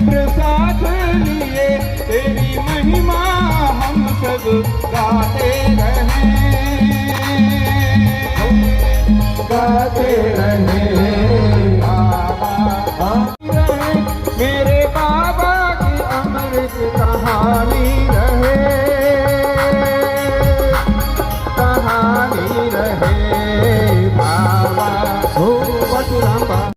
प्रसाद लिए तेरी महिमा हम सब गाते रहें, गाते रहें बाबा। मेरे बाबा की अमृत कहानी रहे, कहानी रहे बाबा। हो बजरंग बाबा।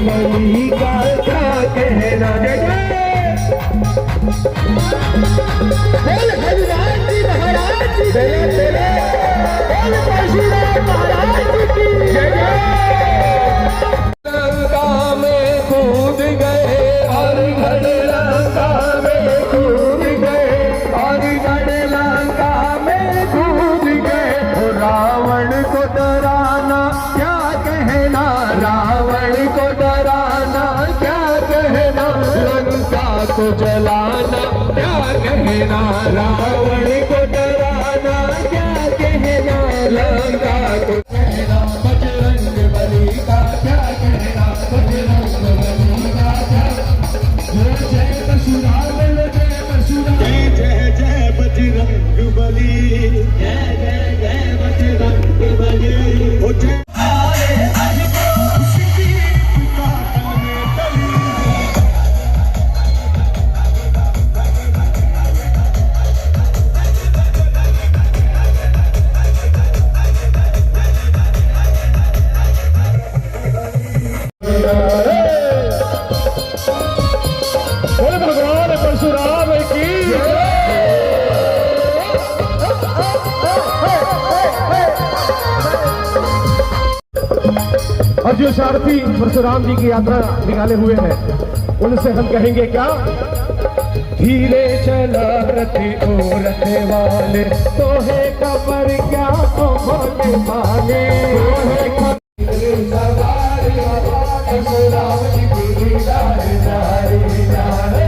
बली का क्या कहना, बोल हनुमान जी महाराज की जय, बोल परशुराम महाराज की जय। लंका में कूद गए और गढ़ लंका में कूद गए, और गढ़ लंका में कूद गए। रावण को डराना क्या कहना, रावण को डराना क्या कहना, लंका को जलाना क्या कहना, रावण को डराना क्या कहना, लंका को कहना। बजरंग बली का क्या कहना, बजरंग बली का क्या, जय जय परशुराम, जय परशुराम, जय जय जय बजरंग बली, जय जय जय बजरंग बली। हो जय परशुराम की। और जो सारथी परशुराम जी की यात्रा निकाले हुए हैं, उनसे हम कहेंगे क्या, धीरे चला रथी ओ रथे वाले, तो है कबर क्या तो भोले भाले, तो है परशुराम जी की जारे जारे जारे।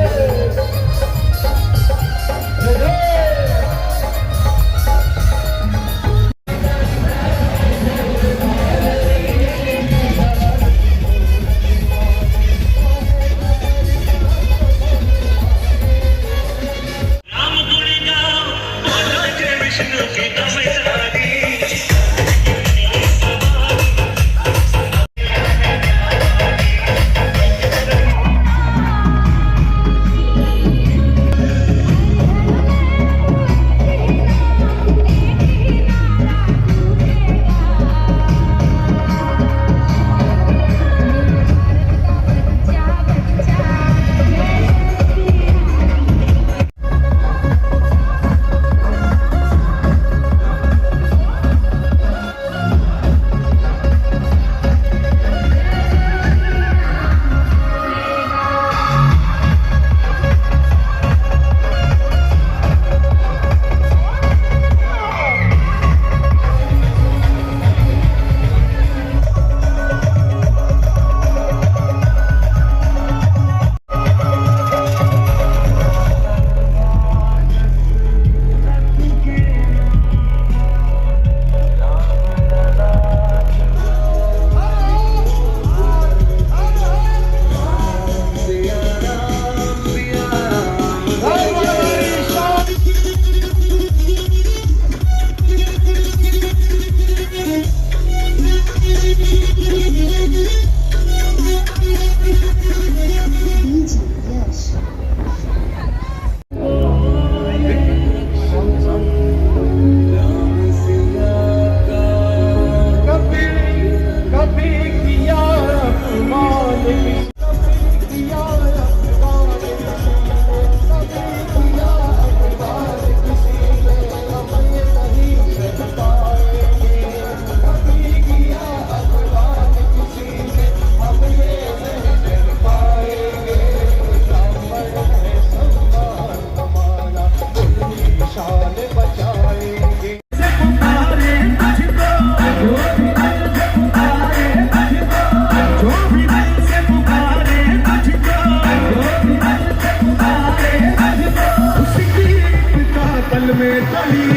में चली